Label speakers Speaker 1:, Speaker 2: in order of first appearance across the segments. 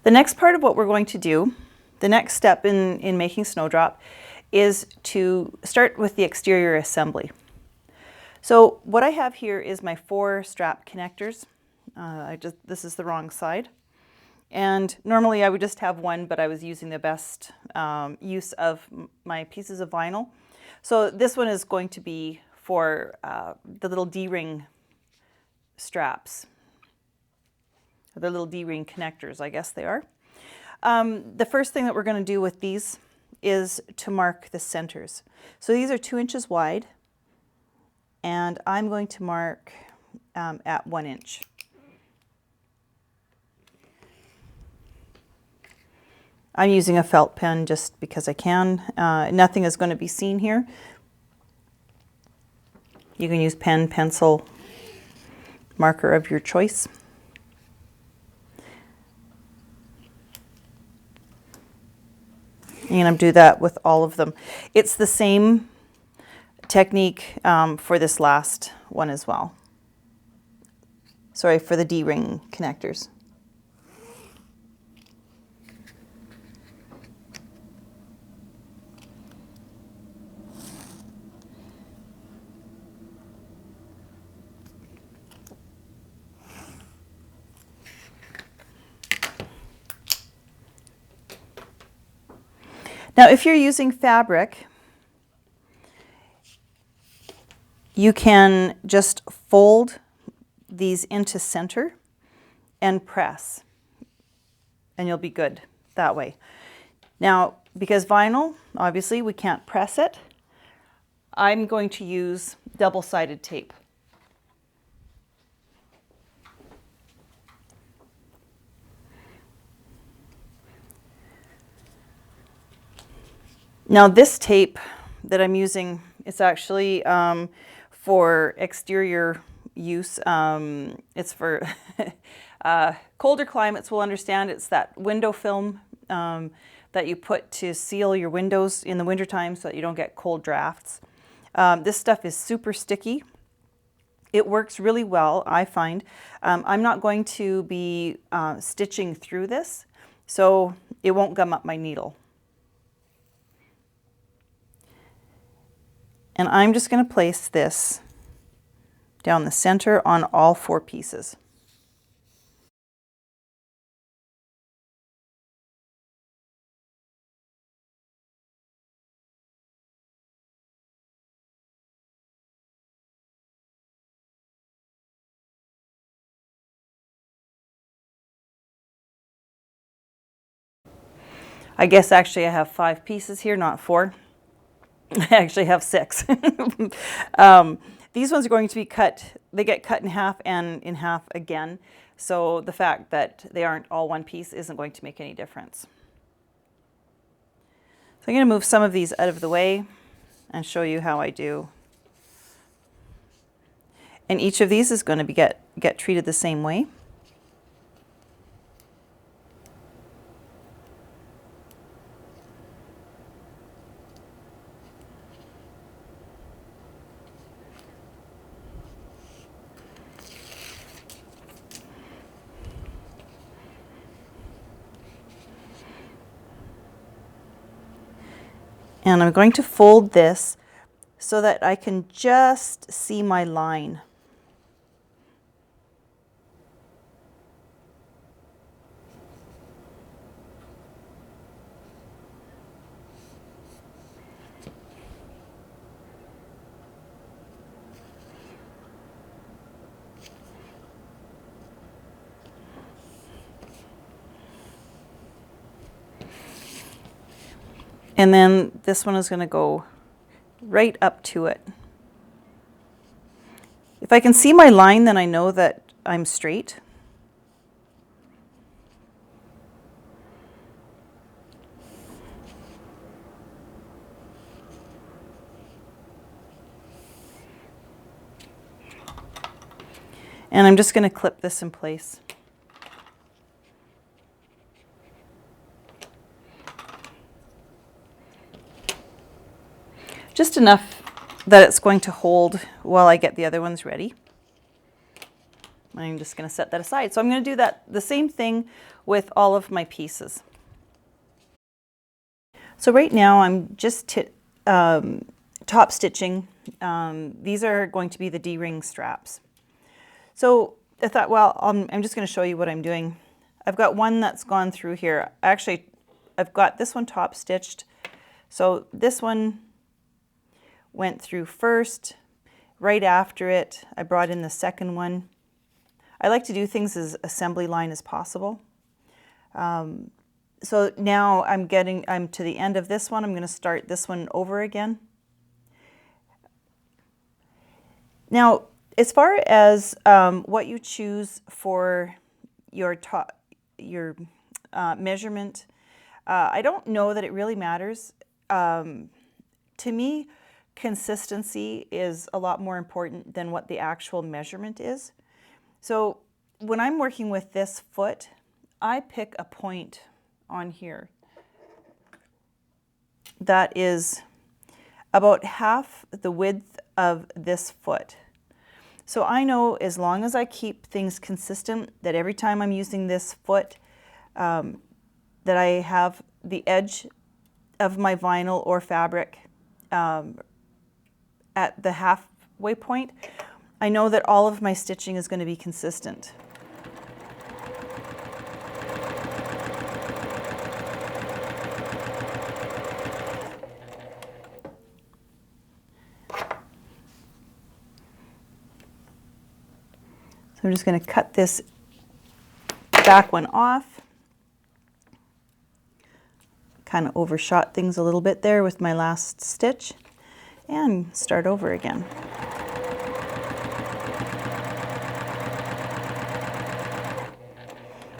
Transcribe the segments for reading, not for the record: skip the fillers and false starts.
Speaker 1: The next part of what we're going to do, the next step in making Snowdrop, is to start with the exterior assembly. So what I have here is my 4 strap connectors. This is the wrong side. And normally I would just have one, but I was using the best use of my pieces of vinyl. So this one is going to be for the little D-ring straps, the little D-ring connectors, I guess they are. The first thing that we're going to do with these is to mark the centers. So these are 2 inches wide, and I'm going to mark at 1 inch. I'm using a felt pen just because I can. Nothing is going to be seen here. You can use pen, pencil, marker of your choice. You're going to do that with all of them. It's the same technique for this last one as well. Sorry, for the D-ring connectors. Now, if you're using fabric, you can just fold these into center and press, and you'll be good that way. Now, because vinyl, obviously we can't press it, I'm going to use double-sided tape. Now this tape that I'm using, it's actually for exterior use. It's for colder climates will understand. It's that window film that you put to seal your windows in the wintertime so that you don't get cold drafts. This stuff is super sticky. It works really well, I find. I'm not going to be stitching through this, so it won't gum up my needle. And I'm just going to place this down the center on all 4 pieces. I guess actually I have 5 pieces here, not 4. I actually have 6. These ones are going to be cut, they get cut in half and in half again. So the fact that they aren't all one piece isn't going to make any difference. So I'm going to move some of these out of the way and show you how I do. And each of these is going to be get treated the same way. And I'm going to fold this so that I can just see my line. And then this one is going to go right up to it. If I can see my line, then I know that I'm straight. And I'm just going to clip this in place. Just enough that it's going to hold while I get the other ones ready. I'm just going to set that aside. So I'm going to do the same thing with all of my pieces. So right now I'm just top stitching. These are going to be the D-ring straps. So I thought, well, I'm just going to show you what I'm doing. I've got one that's gone through here. Actually, I've got this one top stitched. So this one went through first. Right after it, I brought in the second one. I like to do things as assembly line as possible. So now I'm to the end of this one. I'm going to start this one over again. Now, as far as what you choose for your measurement, I don't know that it really matters. To me, consistency is a lot more important than what the actual measurement is. So when I'm working with this foot, I pick a point on here that is about half the width of this foot. So I know as long as I keep things consistent, that every time I'm using this foot, that I have the edge of my vinyl or fabric at the halfway point, I know that all of my stitching is going to be consistent. So I'm just going to cut this back one off. Kind of overshot things a little bit there with my last stitch and start over again.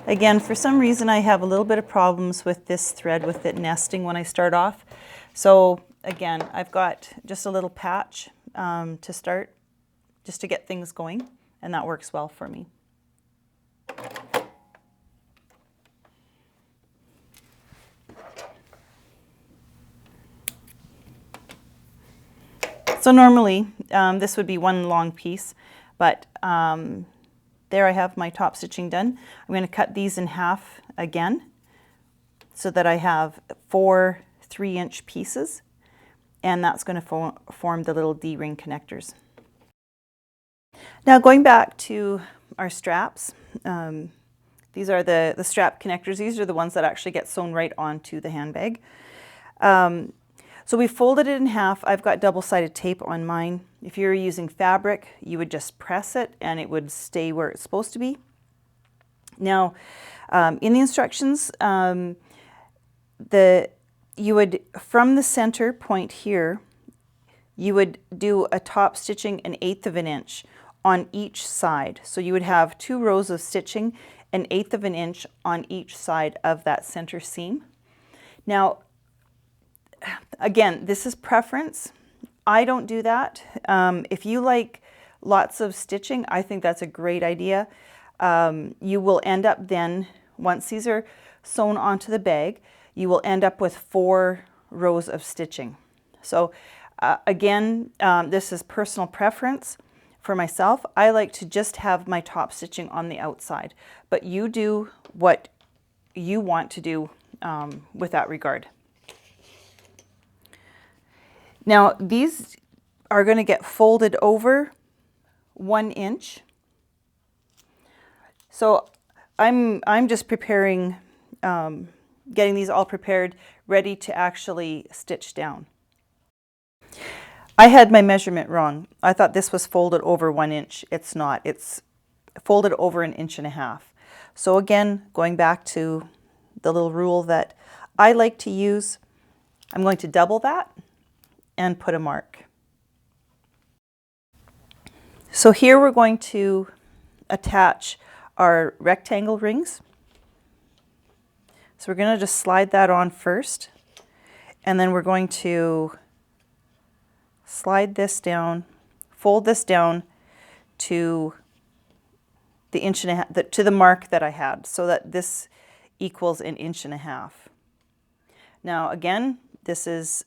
Speaker 1: Again, for some reason I have a little bit of problems with this thread with it nesting when I start off. So again, I've got just a little patch to start, just to get things going, and that works well for me. So normally this would be one long piece, but there I have my top stitching done. I'm going to cut these in half again so that I have 4 3-inch pieces, and that's going to form the little D-ring connectors. Now going back to our straps, these are the strap connectors. These are the ones that actually get sewn right onto the handbag. So we folded it in half. I've got double-sided tape on mine. If you're using fabric, you would just press it and it would stay where it's supposed to be. Now, in the instructions, you would, from the center point here, you would do a top stitching 1/8 of an inch on each side. So you would have 2 rows of stitching 1/8 of an inch on each side of that center seam. Now, again, this is preference. I don't do that. If you like lots of stitching, I think that's a great idea. You will end up then, once these are sewn onto the bag, you will end up with 4 rows of stitching. So again, this is personal preference. For myself, I like to just have my top stitching on the outside, but you do what you want to do with that regard. Now these are going to get folded over 1 inch. So I'm just preparing, getting these all prepared, ready to actually stitch down. I had my measurement wrong. I thought this was folded over 1 inch. It's not. It's folded over 1.5 inches. So again, going back to the little rule that I like to use, I'm going to double that and put a mark. So here we're going to attach our rectangle rings. So we're going to just slide that on first, and then we're going to slide this down, fold this down to the 1.5 inch, to the mark that I had, so that this equals 1.5 inches. Now again, this is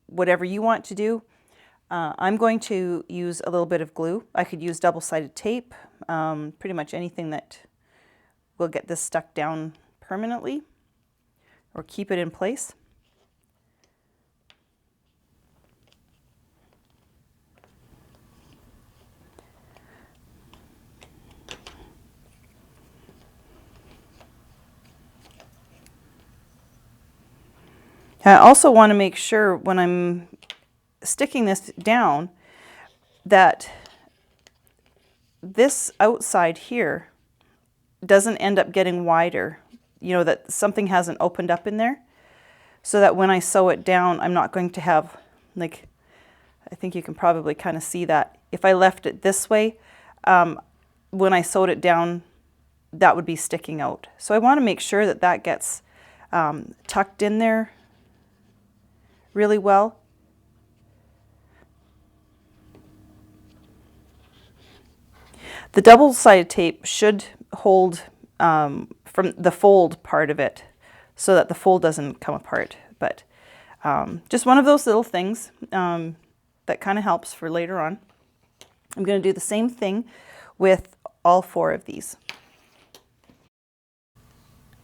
Speaker 1: whatever you want to do. I'm going to use a little bit of glue. I could use double-sided tape, pretty much anything that will get this stuck down permanently or keep it in place. I also want to make sure when I'm sticking this down that this outside here doesn't end up getting wider, you know, that something hasn't opened up in there, so that when I sew it down, I'm not going to have, like, I think you can probably kind of see that. If I left it this way, when I sewed it down, that would be sticking out. So I want to make sure that that gets tucked in there really well. The double-sided tape should hold from the fold part of it so that the fold doesn't come apart. But just one of those little things that kind of helps for later on. I'm going to do the same thing with all 4 of these.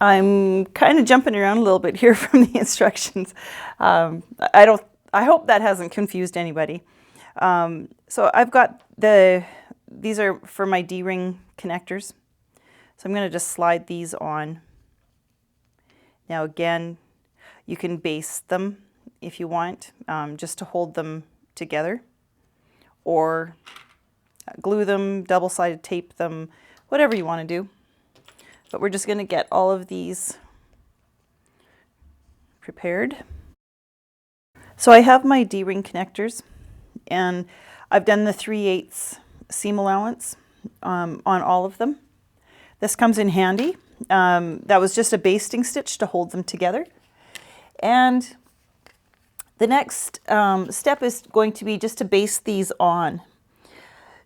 Speaker 1: I'm kind of jumping around a little bit here from the instructions. I hope that hasn't confused anybody. So I've got these are for my D-ring connectors. So I'm going to just slide these on. Now again, you can base them if you want, just to hold them together, or glue them, double-sided tape them, whatever you want to do. But we're just going to get all of these prepared. So I have my D-ring connectors, and I've done the 3/8 seam allowance on all of them. This comes in handy. That was just a basting stitch to hold them together. And the next step is going to be just to baste these on.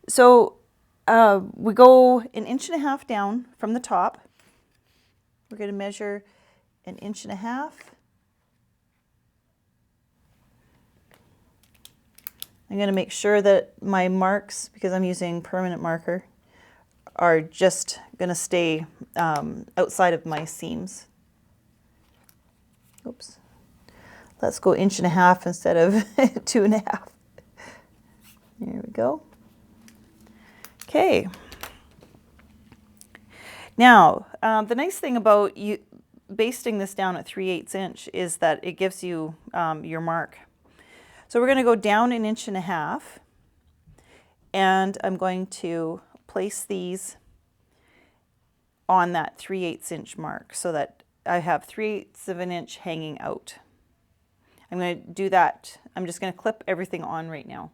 Speaker 1: So we go 1.5 inches down from the top. We're going to measure 1.5 inches. I'm going to make sure that my marks, because I'm using permanent marker, are just going to stay outside of my seams. Oops. Let's go 1.5 inches instead of 2.5. There we go. Okay. Now, the nice thing about basting this down at 3/8 inch is that it gives you your mark. So we're going to go down 1.5 inches, and I'm going to place these on that 3/8 inch mark so that I have 3/8 of an inch hanging out. I'm going to do that. I'm just going to clip everything on right now.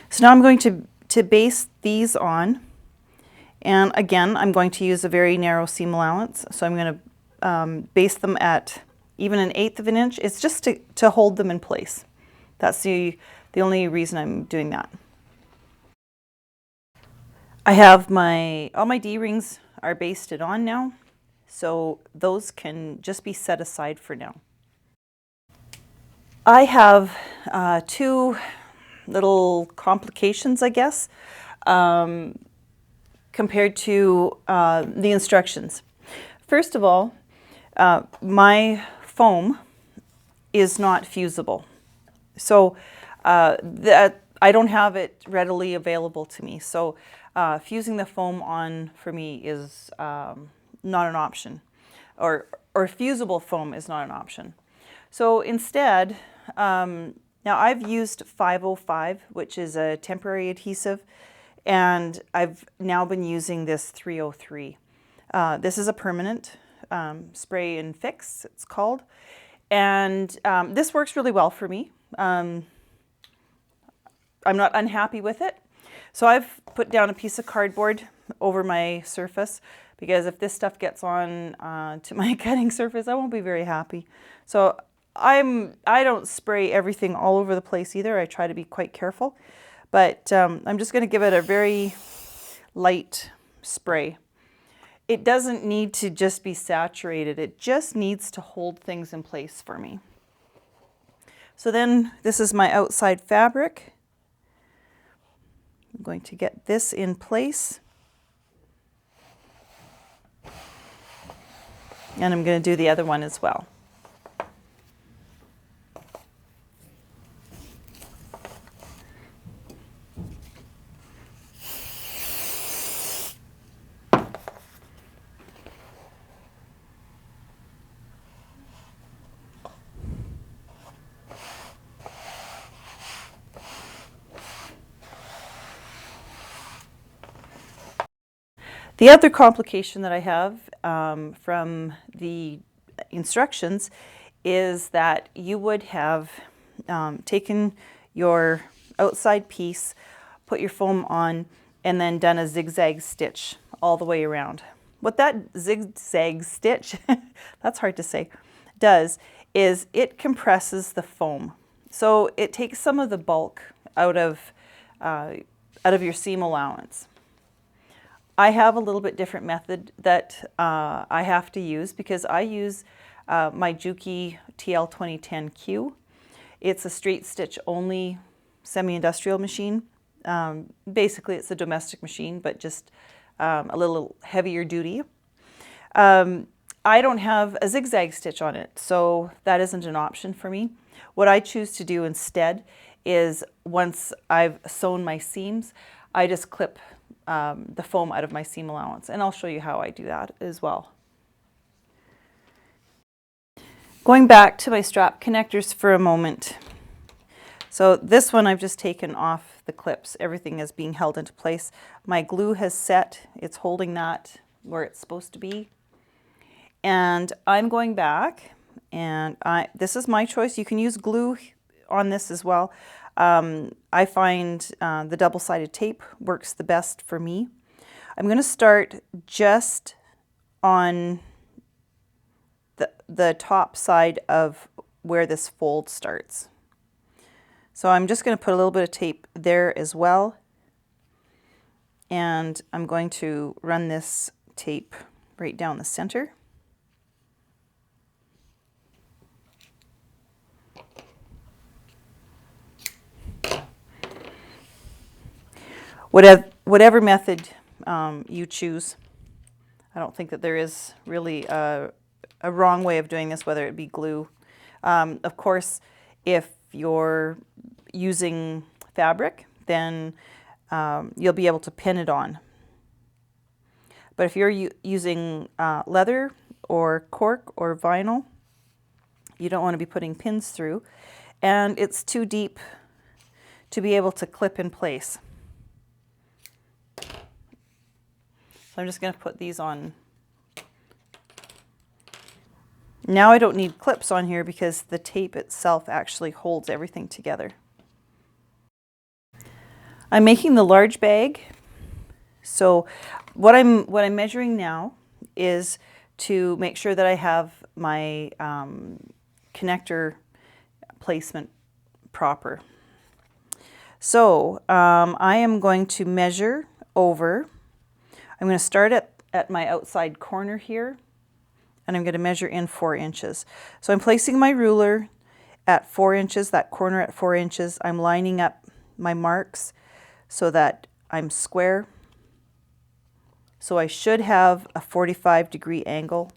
Speaker 1: So now I'm going to base these on, and again I'm going to use a very narrow seam allowance. So I'm going to base them at even 1/8 of an inch. It's just to hold them in place. That's the only reason I'm doing that. I have all my D-rings are basted on now, so those can just be set aside for now. I have 2 little complications, I guess, compared to the instructions. First of all, my foam is not fusible. So I don't have it readily available to me. So fusing the foam on for me is not an option, or fusible foam is not an option. So instead, now I've used 505, which is a temporary adhesive, and I've now been using this 303. This is a permanent spray and fix, it's called, and this works really well for me. I'm not unhappy with it. So I've put down a piece of cardboard over my surface, because if this stuff gets on to my cutting surface, I won't be very happy. So I don't spray everything all over the place either. I try to be quite careful, but I'm just going to give it a very light spray. It doesn't need to just be saturated. It just needs to hold things in place for me. So then this is my outside fabric. I'm going to get this in place. And I'm going to do the other one as well. The other complication that I have from the instructions is that you would have taken your outside piece, put your foam on, and then done a zigzag stitch all the way around. What that zigzag stitch, that's hard to say, does is it compresses the foam. So it takes some of the bulk out of your seam allowance. I have a little bit different method that I have to use because I use my Juki TL 2010Q. It's a straight stitch only semi-industrial machine. Basically it's a domestic machine, but just a little heavier duty. I don't have a zigzag stitch on it, so that isn't an option for me. What I choose to do instead is once I've sewn my seams, I just clip the foam out of my seam allowance, and I'll show you how I do that as well. Going back to my strap connectors for a moment. So this one I've just taken off the clips. Everything is being held into place. My glue has set. It's holding that where it's supposed to be. And I'm going back, and this is my choice. You can use glue on this as well. I find the double-sided tape works the best for me. I'm going to start just on the top side of where this fold starts. So I'm just going to put a little bit of tape there as well. And I'm going to run this tape right down the center. Whatever method you choose, I don't think that there is really a wrong way of doing this, whether it be glue. Of course, if you're using fabric, then you'll be able to pin it on. But if you're using leather or cork or vinyl, you don't want to be putting pins through, and it's too deep to be able to clip in place. So I'm just going to put these on. Now I don't need clips on here because the tape itself actually holds everything together. I'm making the large bag. So what I'm measuring now is to make sure that I have my connector placement proper. So I am going to measure over. I'm going to start at my outside corner here, and I'm going to measure in 4 inches. So I'm placing my ruler at 4 inches, that corner at 4 inches. I'm lining up my marks so that I'm square. So I should have a 45-degree angle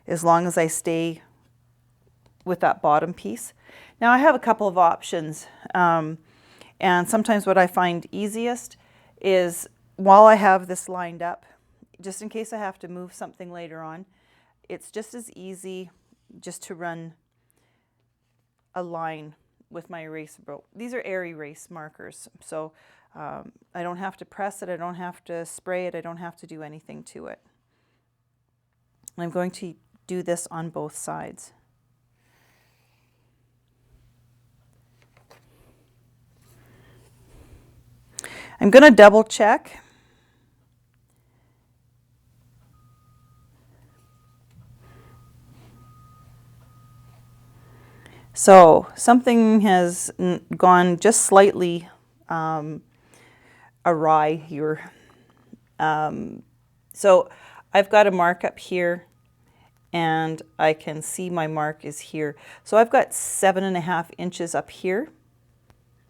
Speaker 1: as long as I stay with that bottom piece. Now I have a couple of options, and sometimes what I find easiest is while I have this lined up, just in case I have to move something later on, it's just as easy just to run a line with my eraser board. These are air erase markers, so I don't have to press it, I don't have to spray it, I don't have to do anything to it. And I'm going to do this on both sides. I'm going to double check. So something has gone just slightly awry here. So I've got a mark up here, and I can see my mark is here. So I've got 7.5 inches up here,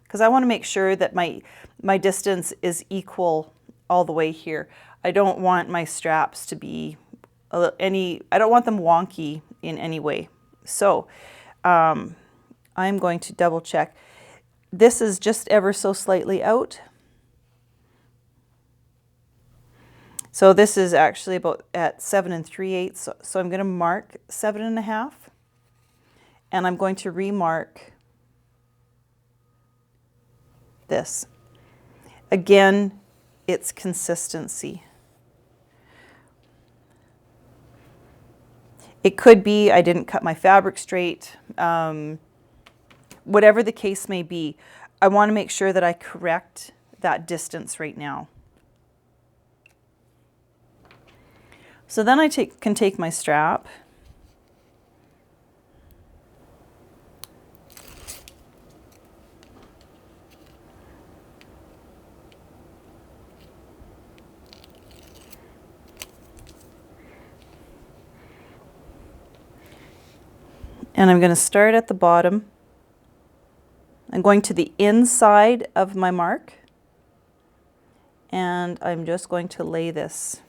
Speaker 1: because I want to make sure that my distance is equal all the way here. I don't want my straps to be I don't want them wonky in any way. So I'm going to double check. This is just ever so slightly out. So this is actually about at 7 3/8. So I'm going to mark 7.5, and I'm going to remark this. Again, it's consistency. It could be I didn't cut my fabric straight. Whatever the case may be, I want to make sure that I correct that distance right now. So then I can take my strap, and I'm going to start at the bottom. I'm going to the inside of my mark, and I'm just going to lay this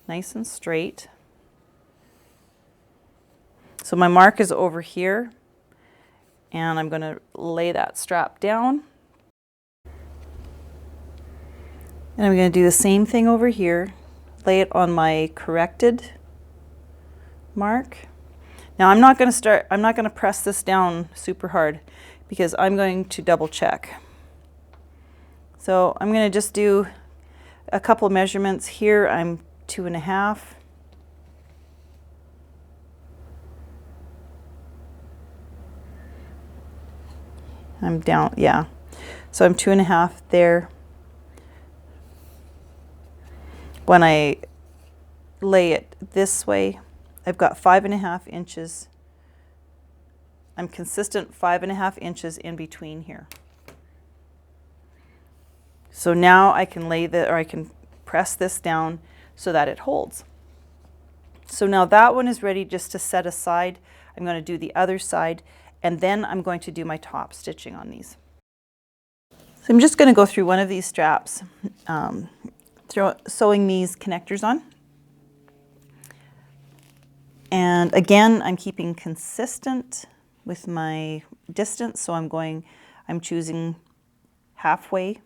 Speaker 1: nice and straight. So my mark is over here, and I'm going to lay that strap down. And I'm going to do the same thing over here, lay it on my corrected mark. Now I'm not going to press this down super hard, because I'm going to double check. So I'm going to just do a couple of measurements here. I'm 2.5. I'm down, yeah. So I'm 2.5 there. When I lay it this way, I've got 5.5 inches. I'm consistent 5.5 inches in between here. So now I can I can press this down so that it holds. So now that one is ready just to set aside. I'm going to do the other side, and then I'm going to do my top stitching on these. So I'm just going to go through one of these straps, sewing these connectors on. And again, I'm keeping consistent with my distance, so I'm choosing halfway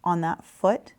Speaker 1: on that foot.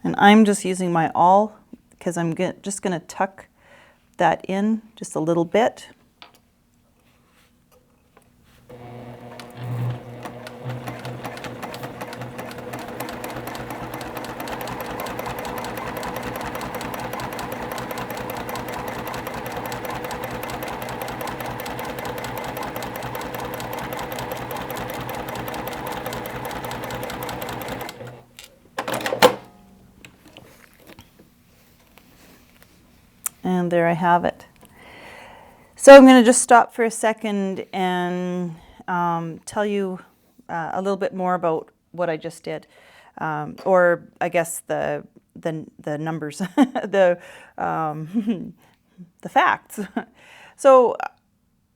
Speaker 1: And I'm just using my awl because I'm just going to tuck that in just a little bit. And there I have it. So I'm going to just stop for a second and tell you a little bit more about what I just did, or I guess the numbers, the facts. So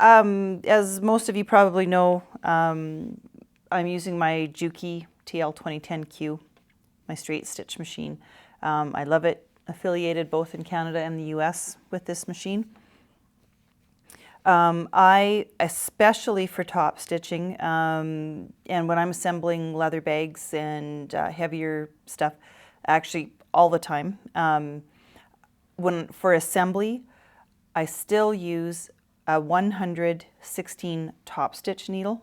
Speaker 1: as most of you probably know, I'm using my Juki TL 2010Q my straight stitch machine. I love it, affiliated both in Canada and the US with this machine. I, especially for top stitching, and when I'm assembling leather bags and heavier stuff, actually all the time, for assembly, I still use a 116 top stitch needle.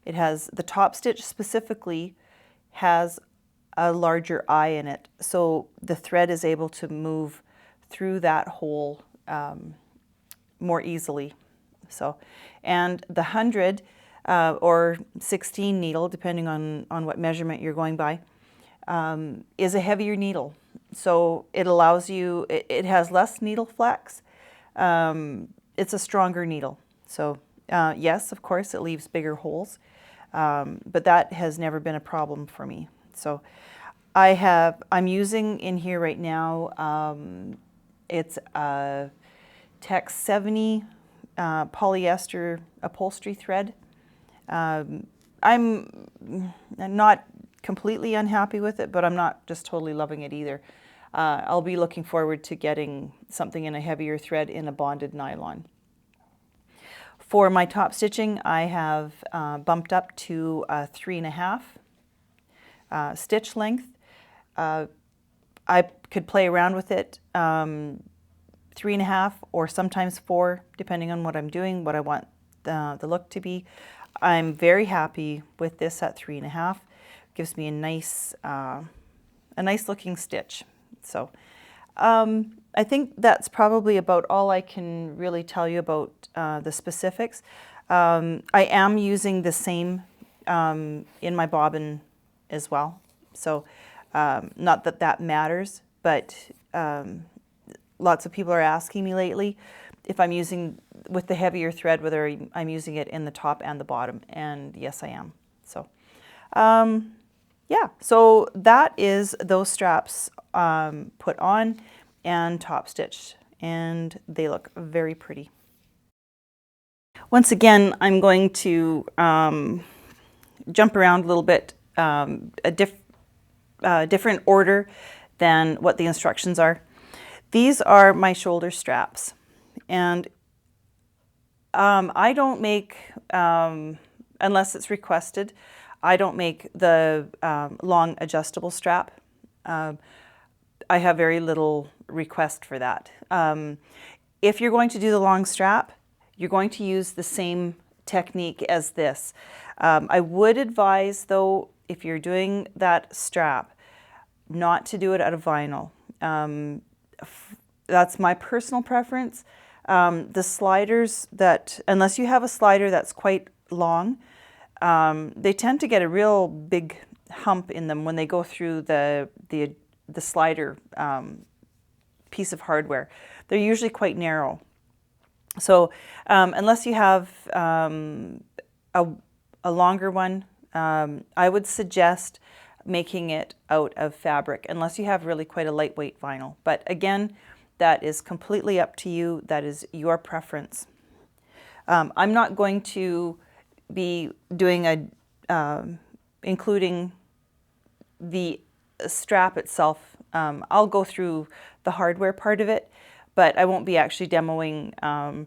Speaker 1: It has, the top stitch specifically has a larger eye in it, so the thread is able to move through that hole more easily. So, and the 100 or 16 needle, depending on what measurement you're going by, is a heavier needle. So it allows you, it has less needle flex. It's a stronger needle. So yes, of course, it leaves bigger holes, but that has never been a problem for me. So I'm using in here right now, it's a Tech 70 polyester upholstery thread. I'm not completely unhappy with it, but I'm not just totally loving it either. I'll be looking forward to getting something in a heavier thread in a bonded nylon. For my top stitching, I have bumped up to a 3.5 stitch length. I could play around with it, 3.5 or sometimes 4, depending on what I'm doing, what I want the look to be. I'm very happy with this at 3.5. Gives me a nice looking stitch. So I think that's probably about all I can really tell you about the specifics. I am using the same in my bobbin as well. So not that that matters, but lots of people are asking me lately if I'm using, with the heavier thread, whether I'm using it in the top and the bottom, and yes, I am. So yeah, so that is those straps put on and top stitched, and they look very pretty. Once again, I'm going to jump around a little bit, a different order than what the instructions are. These are my shoulder straps, and I don't make, unless it's requested, I don't make the long adjustable strap. I have very little request for that. If you're going to do the long strap, you're going to use the same technique as this. I would advise, though, if you're doing that strap, not to do it out of vinyl. That's my personal preference. The sliders that, unless you have a slider that's quite long, they tend to get a real big hump in them when they go through the slider piece of hardware. They're usually quite narrow. So unless you have a longer one, I would suggest making it out of fabric, unless you have really quite a lightweight vinyl. But again, that is completely up to you. That is your preference. I'm not going to be doing including the strap itself. I'll go through the hardware part of it, but I won't be actually demoing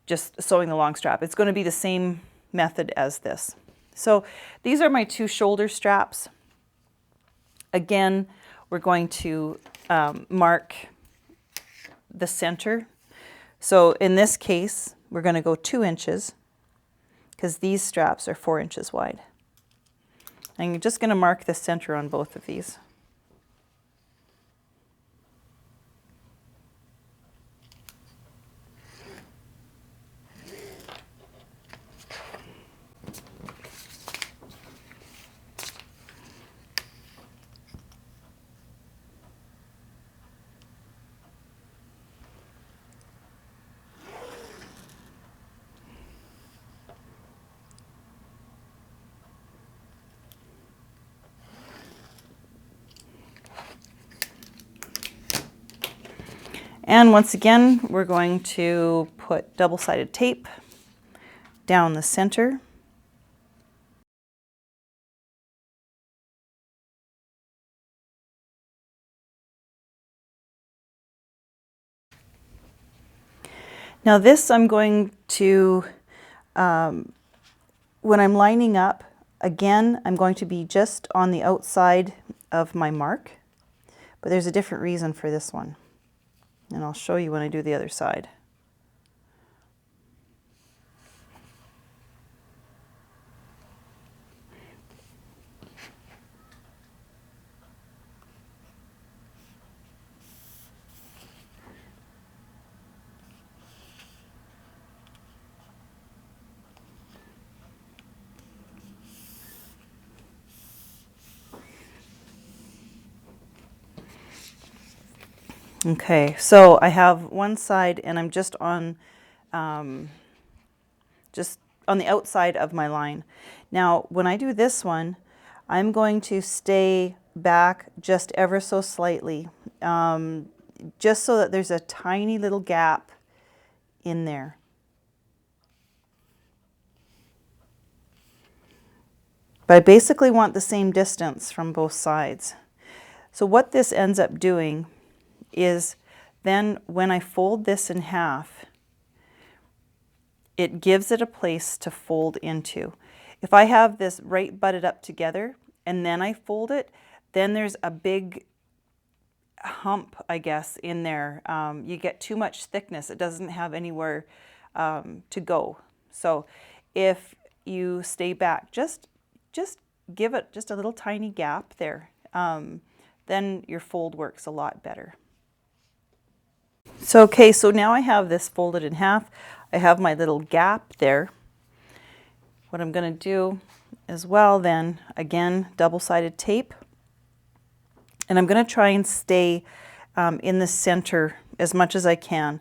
Speaker 1: just sewing the long strap. It's going to be the same method as this. So these are my two shoulder straps. Again, we're going to mark the center. So in this case, we're going to go 2 inches because these straps are 4 inches wide. And you're just going to mark the center on both of these. And once again, we're going to put double-sided tape down the center. Now this I'm going to, when I'm lining up, again, I'm going to be just on the outside of my mark, but there's a different reason for this one. And I'll show you when I do the other side. Okay, so I have one side and I'm just on the outside of my line. Now, when I do this one, I'm going to stay back just ever so slightly, just so that there's a tiny little gap in there. But I basically want the same distance from both sides. So what this ends up doing is then when I fold this in half, it gives it a place to fold into. If I have this right butted up together and then I fold it, then there's a big hump, I guess, in there. You get too much thickness. It doesn't have anywhere to go. So if you stay back, just give it just a little tiny gap there. Then your fold works a lot better. So, okay, so now I have this folded in half. I have my little gap there. What I'm going to do as well then, again, double-sided tape. And I'm going to try and stay in the center as much as I can.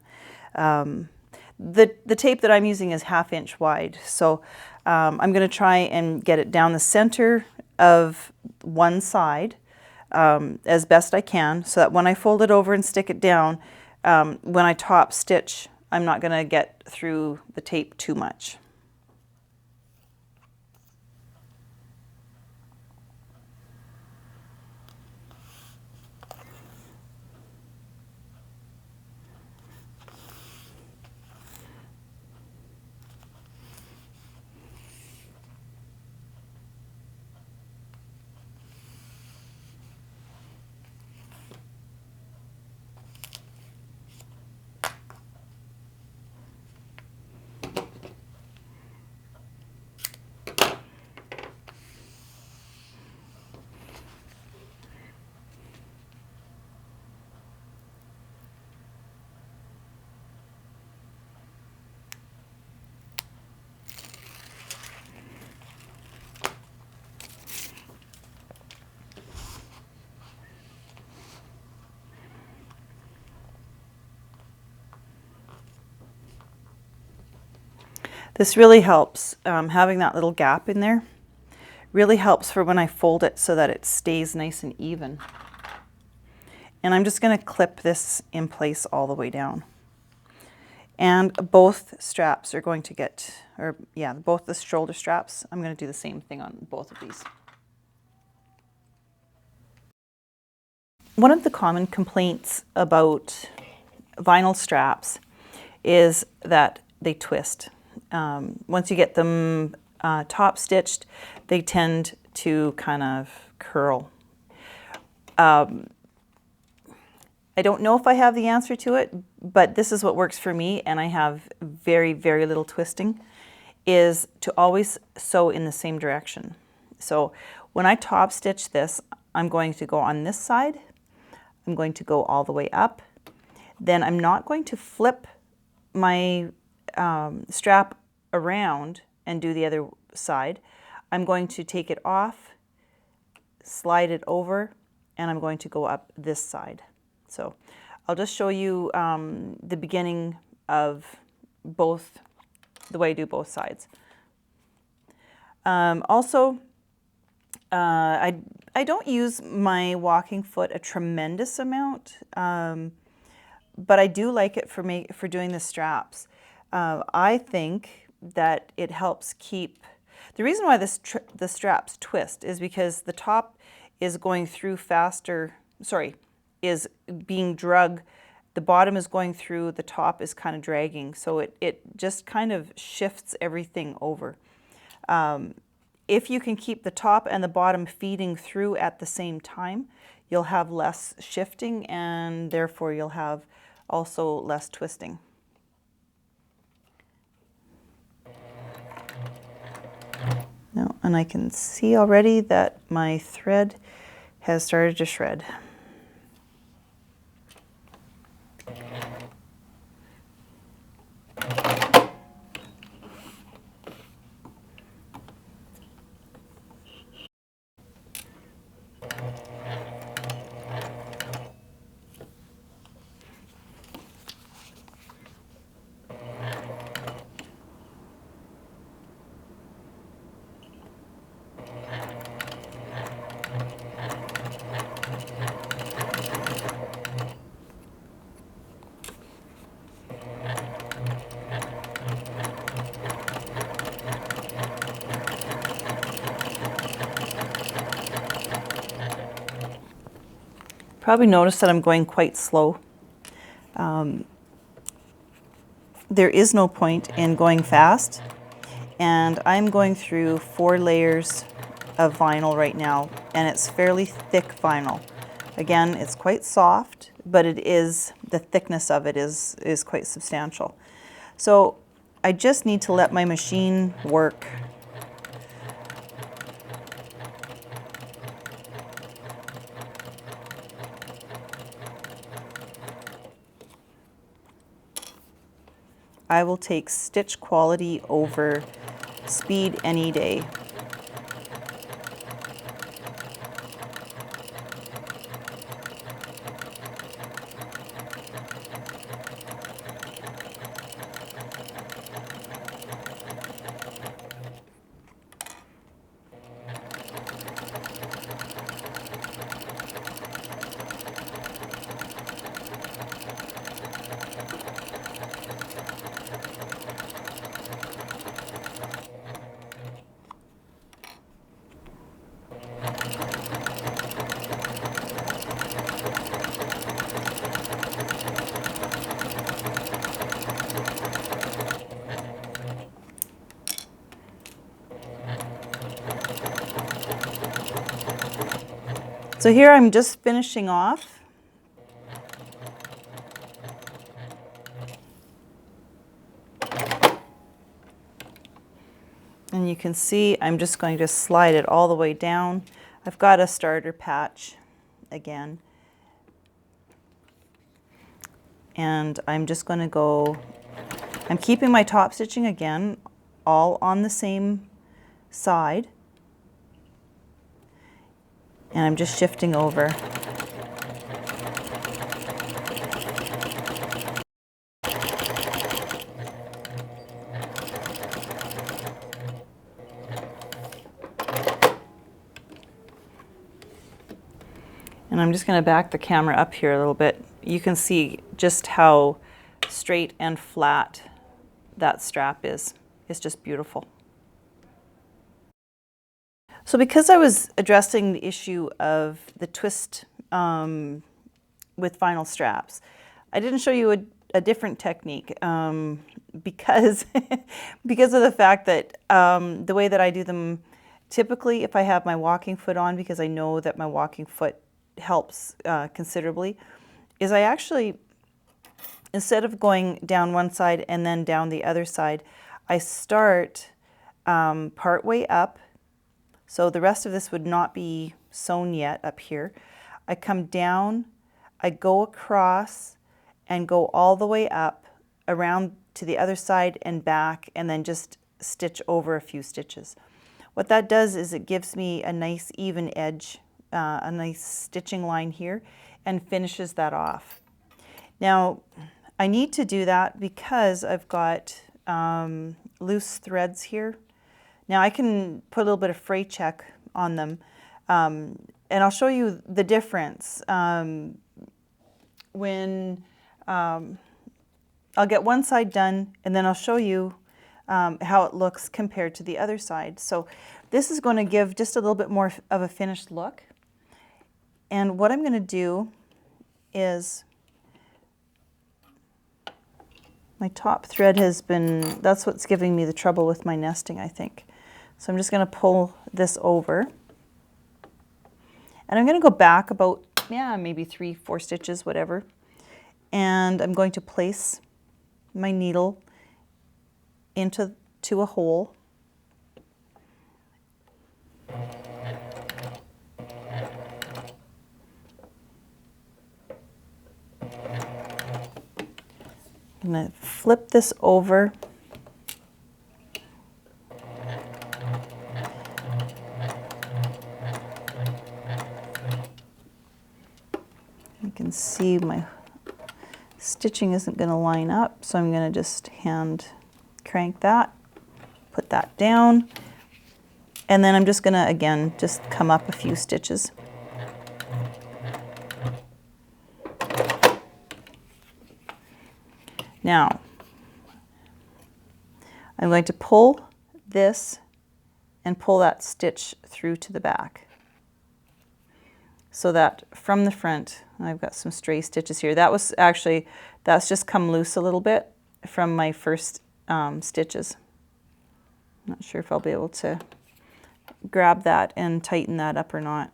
Speaker 1: The tape that I'm using is 1/2 inch wide. So I'm going to try and get it down the center of one side as best I can, so that when I fold it over and stick it down, when I top stitch, I'm not going to get through the tape too much. This really helps, having that little gap in there really helps for when I fold it so that it stays nice and even. And I'm just going to clip this in place all the way down. And both straps are going to get, or yeah, both the shoulder straps, I'm going to do the same thing on both of these. One of the common complaints about vinyl straps is that they twist. Once you get them top stitched, they tend to kind of curl. I don't know if I have the answer to it, but this is what works for me, and I have very, very little twisting, is to always sew in the same direction. So when I top stitch this, I'm going to go on this side, I'm going to go all the way up, then I'm not going to flip my strap around and do the other side. I'm going to take it off, slide it over, and I'm going to go up this side. So I'll just show you the beginning of both, the way I do both sides. Also, I don't use my walking foot a tremendous amount, but I do like it for doing the straps. I think that it helps keep, the reason why the straps twist is because the top is going through faster, is being drug the bottom is going through, the top is kind of dragging. So it just kind of shifts everything over. If you can keep the top and the bottom feeding through at the same time, you'll have less shifting and therefore you'll have also less twisting. Now, and I can see already that my thread has started to shred. Probably notice that I'm going quite slow. There is no point in going fast, and I'm going through 4 layers of vinyl right now, and it's fairly thick vinyl. Again, it's quite soft, but it is, the thickness of it is quite substantial. So I just need to let my machine work. I will take stitch quality over speed any day. So here I'm just finishing off. And you can see I'm just going to slide it all the way down. I've got a starter patch again. And I'm just going to go, I'm keeping my top stitching again, all on the same side. And I'm just shifting over. And I'm just going to back the camera up here a little bit. You can see just how straight and flat that strap is. It's just beautiful. So because I was addressing the issue of the twist with vinyl straps, I didn't show you a different technique because, because of the fact that the way that I do them, typically if I have my walking foot on, because I know that my walking foot helps considerably, is I actually, instead of going down one side and then down the other side, I start part way up. So the rest of this would not be sewn yet up here. I come down, I go across and go all the way up around to the other side and back, and then just stitch over a few stitches. What that does is it gives me a nice even edge, a nice stitching line here, and finishes that off. Now, I need to do that because I've got loose threads here. Now I can put a little bit of fray check on them, and I'll show you the difference when I'll get one side done, and then I'll show you how it looks compared to the other side. So this is going to give just a little bit more of a finished look. And what I'm going to do is My top thread has been, that's what's giving me the trouble with my nesting, I think. So I'm just going to pull this over. And I'm going to go back about, yeah, maybe 3-4 stitches, whatever. And I'm going to place my needle into a hole. I'm going to flip this over. You can see my stitching isn't going to line up, so I'm going to just hand crank that, put that down, and then I'm just going to, again, just come up a few stitches. Now, I'm going to pull this and pull that stitch through to the back, so that from the front, I've got some stray stitches here. That was actually, that's just come loose a little bit from my first stitches. I'm not sure if I'll be able to grab that and tighten that up or not.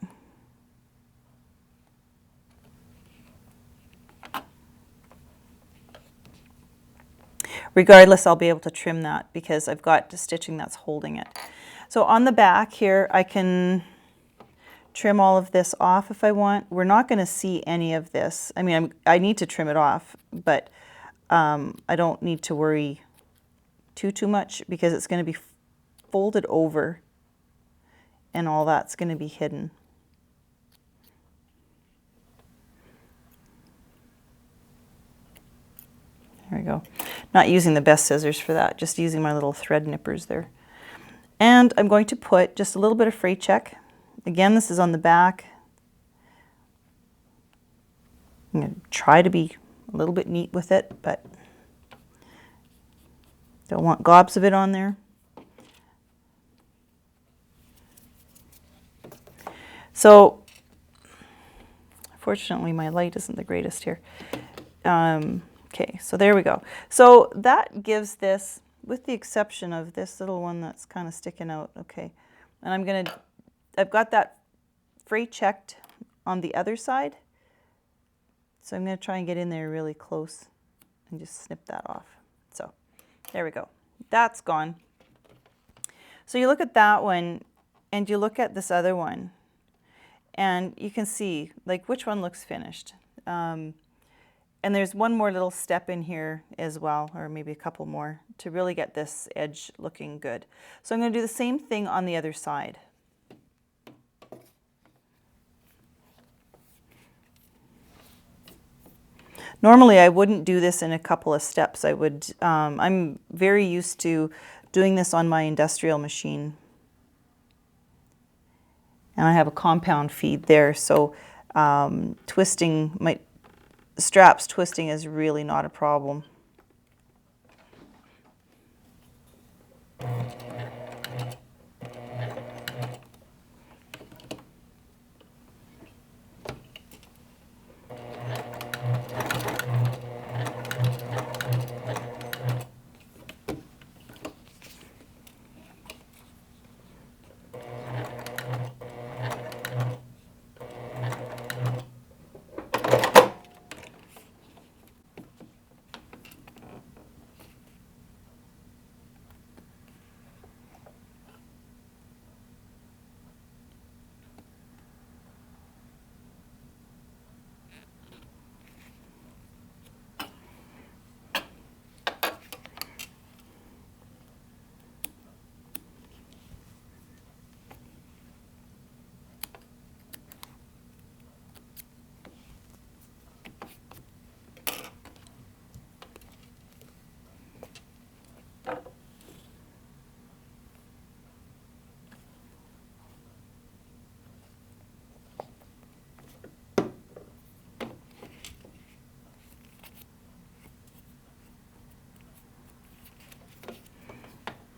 Speaker 1: Regardless, I'll be able to trim that because I've got the stitching that's holding it. So on the back here, I can trim all of this off if I want. We're not going to see any of this. I mean, I need to trim it off, but I don't need to worry too much because it's going to be folded over and all that's going to be hidden. There we go. Not using the best scissors for that, just using my little thread nippers there. And I'm going to put just a little bit of fray check. Again, this is on the back. I'm going to try to be a little bit neat with it, but don't want gobs of it on there. So, fortunately my light isn't the greatest here. Okay, so there we go. So that gives this, with the exception of this little one that's kind of sticking out, okay. And I've got that fray checked on the other side. So I'm going to try and get in there really close and just snip that off. So there we go. That's gone. So you look at that one and you look at this other one and you can see like which one looks finished. And there's one more little step in here as well, or maybe a couple more, to really get this edge looking good. So I'm going to do the same thing on the other side. Normally I wouldn't do this in a couple of steps. I would, I'm very used to doing this on my industrial machine. And I have a compound feed there, so twisting, my straps twisting is really not a problem.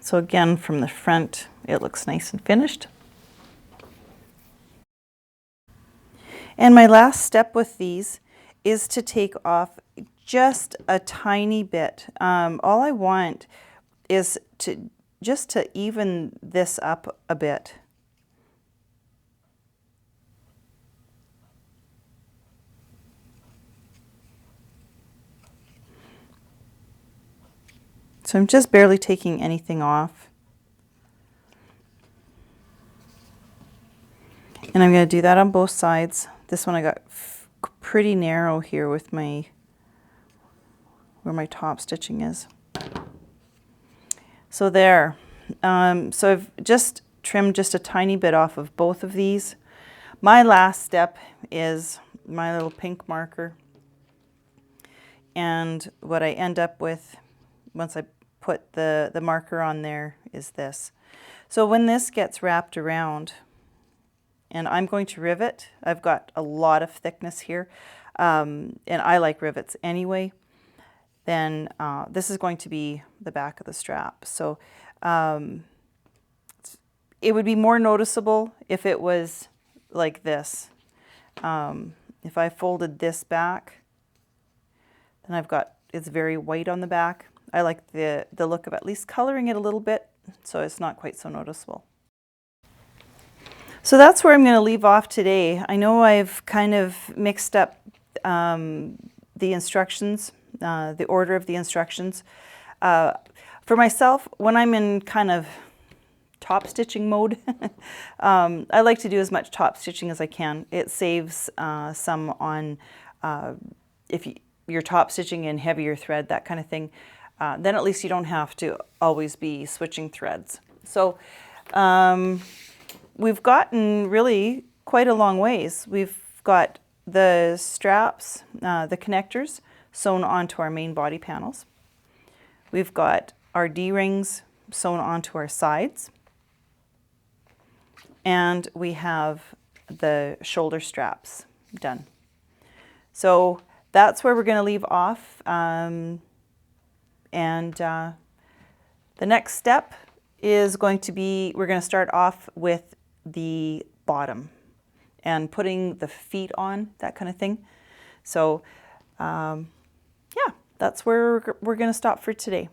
Speaker 1: So again, from the front, it looks nice and finished. And my last step with these is to take off just a tiny bit. All I want is just to even this up a bit. So I'm just barely taking anything off. And I'm going to do that on both sides. This one I got pretty narrow here with where my top stitching is. So there. So I've just trimmed just a tiny bit off of both of these. My last step is my little pink marker. And what I end up with once I put the marker on there is this. So when this gets wrapped around, and I'm going to rivet, I've got a lot of thickness here, and I like rivets anyway, then this is going to be the back of the strap. So it would be more noticeable if it was like this. If I folded this back, then it's very white on the back. I like the look of at least coloring it a little bit so it's not quite so noticeable. So that's where I'm going to leave off today. I know I've kind of mixed up the instructions, the order of the instructions. For myself, when I'm in kind of top stitching mode, I like to do as much top stitching as I can. It saves some on if you're top stitching in heavier thread, that kind of thing. Then at least you don't have to always be switching threads. So we've gotten really quite a long ways. We've got the straps, the connectors sewn onto our main body panels. We've got our D-rings sewn onto our sides. And we have the shoulder straps done. So that's where we're going to leave off. The next step is going to be, we're going to start off with the bottom and putting the feet on, that kind of thing. So yeah, that's where we're going to stop for today.